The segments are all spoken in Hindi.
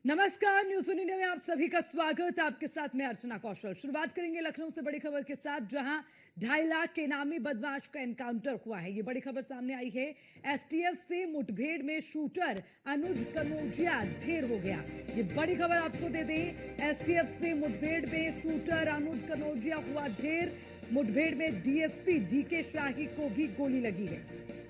नमस्कार, न्यूज इंडिया में आप सभी का स्वागत। आपके साथ मैं अर्चना कौशल। शुरुआत करेंगे लखनऊ से बड़ी खबर के साथ, जहां 2.5 लाख के इनामी बदमाश का एनकाउंटर हुआ है। ये बड़ी खबर सामने आई है। एसटीएफ से मुठभेड़ में शूटर अनुज कनौजिया ढेर हो गया। ये बड़ी खबर आपको दे दें। एसटीएफ से मुठभेड़ में शूटर अनुज कनौजिया हुआ ढेर। मुठभेड़ में डीएसपी डीके शाही को भी गोली लगी है।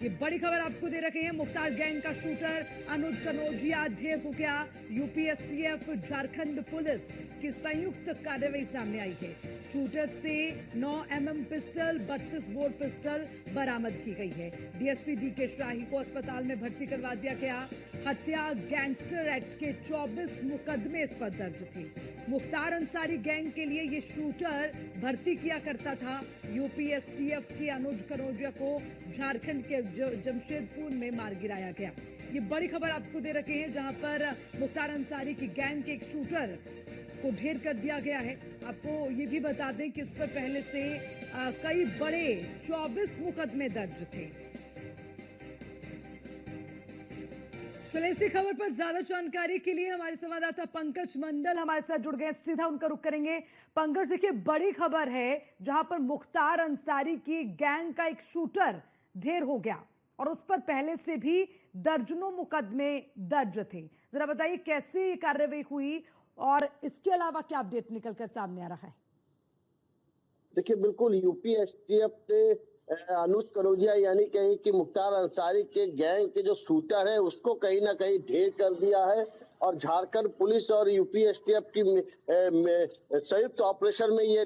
ये बड़ी खबर आपको दे रखे हैं। मुख्तार गैंग का शूटर अनुज कनौजिया ढेर हो गया। यूपी एसटीएफ झारखंड पुलिस की संयुक्त कार्रवाई सामने आई है। शूटर से 9 mm पिस्टल, 32 बोर पिस्टल बरामद की गई है। डीएसपी डीके शाही को अस्पताल में भर्ती करवा दिया गया। हत्या गैंगस्टर एक्ट के 24 मुकदमे इस पर दर्ज थे। मुख्तार अंसारी गैंग के लिए ये शूटर भर्ती किया करता था। यूपी एसटीएफ के अनुज कनौजिया को झारखंड के जमशेदपुर में मार गिराया गया। ये बड़ी खबर आपको दे रखे हैं, जहां पर मुख्तार अंसारी की गैंग के एक शूटर को ढेर कर दिया गया है। आपको ये भी बता दें कि इस पर पहले से कई बड़े 24 मुकदमे दर्ज थे। चलिए, इसी खबर पर ज्यादा जानकारी के लिए हमारे संवाददाता पंकज मंडल हमारे साथ जुड़ गए। सीधा उनका रुख करेंगे। पंकज, देखिए, बड़ी खबर है जहां पर मुख्तार अंसारी की गैंग का एक शूटर ढेर हो गया और उस पर पहले से भी दर्जनों मुकदमे दर्ज थे। जरा बताइए कैसे ये कार्रवाई हुई और इसके अलावा क्या अपडेट निकलकर सामने आ रहा है? देखिए, बिल्कुल यूपी एसटीएफ ने अनुज कनौजिया यानी कहीं कि मुख्तार अंसारी के गैंग के जो शूटर है उसको कहीं ना कहीं ढेर कर दिया है। और झारखंड पुलिस और यूपी एसटीएफ की संयुक्त ऑपरेशन में ये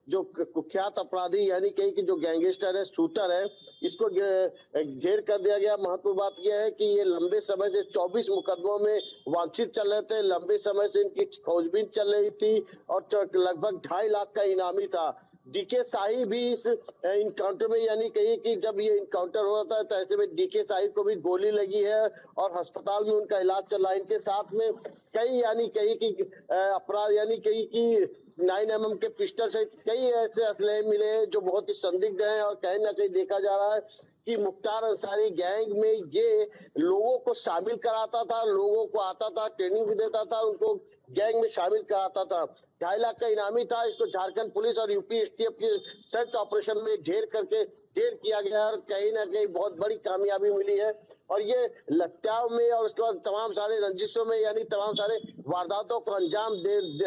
जो कुख्यात अपराधी यानी कहीं कि जो गैंगस्टर है, शूटर है, इसको ढेर कर दिया गया। महत्वपूर्ण बात यह है कि ये लंबे समय से 24 मुकदमों में वांछित चल रहे थे। लंबे समय से इनकी खोजबीन चल रही थी और लगभग 2.5 लाख का इनामी था। डीके शाही भी इस इनकाउंटर में, यानी कहीं कि जब ये इनकाउंटर हो रहा था तो ऐसे में डीके शाही को भी गोली लगी है और अस्पताल में उनका इलाज चल रहा है। इनके साथ में कई यानी कहीं की अपराध यानी कहीं की 9 mm के पिस्टल से कई ऐसे असलहे मिले हैं जो बहुत ही संदिग्ध हैं। और कहीं ना कहीं देखा जा रहा है कि मुख्तार अंसारी गैंग में ये लोगों को शामिल कराता था, लोगों को आता था, ट्रेनिंग भी देता था, उनको गैंग में शामिल कराता था। 2.5 लाख का इनामी था। इसको झारखंड पुलिस और यूपी एसटीएफ के संयुक्त ऑपरेशन में ढेर ढेर किया गया और कहीं ना कहीं बहुत बड़ी कामयाबी मिली है। और ये हत्याओं में और उसके बाद तमाम सारे रंजिशों में यानी तमाम सारे वारदातों को अंजाम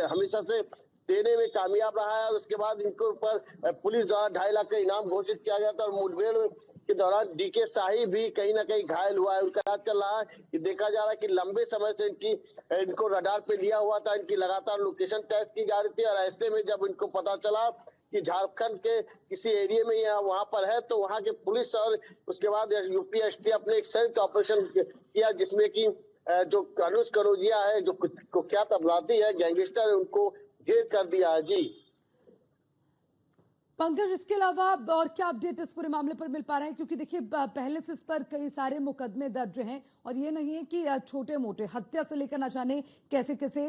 हमेशा से देने में कामयाब रहा है। और उसके बाद इनके ऊपर पुलिस द्वारा 2.5 लाख का इनाम घोषित किया गया था। और मुठभेड़ के दौरान डीके शाही भी कहीं ना कहीं घायल हुआ है। उनका इलाज चल रहा है। कि देखा जा रहा है कि लंबे समय से इनको रडार पे लिया हुआ था। इनकी लगातार लोकेशन टेस्ट की जा रही थी और ऐसे में जब इनको पता चला कि झारखंड के किसी एरिया में या वहां पर है तो वहां के पुलिस और उसके बाद यूपी एसटीएफ ने एक संयुक्त ऑपरेशन किया, जिसमें कि जो अनुज कनौजिया है, जो कुख्यात अपराधी है, गैंगस्टर है, उनको ढेर कर दिया है। जी पंकज, इसके अलावा और क्या अपडेट इस पूरे मामले पर मिल पा रहे हैं? क्योंकि देखिए, पहले से इस पर कई सारे मुकदमे दर्ज हैं और ये नहीं है कि छोटे मोटे हत्या से लेकर ना जाने कैसे कैसे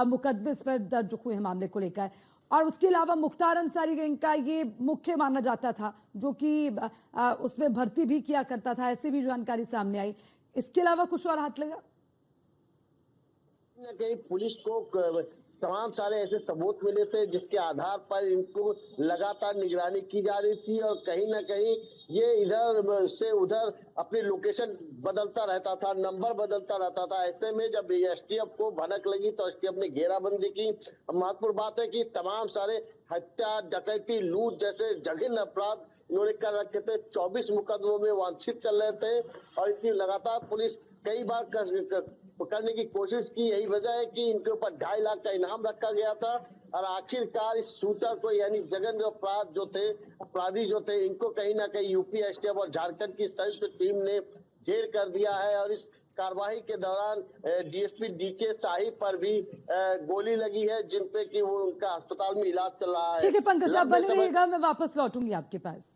मुकदमे इस पर दर्ज हुए हैं मामले को लेकर। और उसके अलावा मुख्तार अंसारी गैंग का ये मुख्य माना जाता था, जो कि उसमें भर्ती भी किया करता था, ऐसी भी जानकारी सामने आई। इसके अलावा कुछ और हाथ लगा? कहीं पुलिस को तमाम सारे ऐसे सबूत मिले थे जिसके आधार पर इनको लगातार निगरानी की जा रही थी। और कहीं ना कहीं ये इधर से उधर अपनी लोकेशन बदलता रहता था, नंबर बदलता रहता था। ऐसे में जब एसटीएफ को भनक लगी तो एसटीएफ ने घेराबंदी की। महत्वपूर्ण बात है कि तमाम सारे हत्या, डकैती, लूट जैसे जघन्य अपराध इन्होंने कर रखे थे। 24 मुकदमों में वांछित चल रहे थे और इनकी लगातार पुलिस कई बार पकड़ने की कोशिश की। यही वजह है कि इनके ऊपर 2.5 लाख का इनाम रखा गया था। और आखिरकार इस शूटर को यानी जघन्य अपराधी जो थे, इनको कहीं ना कहीं यूपी एसटीएफ और झारखंड की संयुक्त टीम ने ढेर कर दिया है। और इस कार्रवाई के दौरान डीएसपी डीके शाही पर भी गोली लगी है, जिन पे कि वो उनका अस्पताल में इलाज चल रहा है। ठीक है पंकज, आप बने रहिएगा, मैं वापस लौटूंगी आपके पास।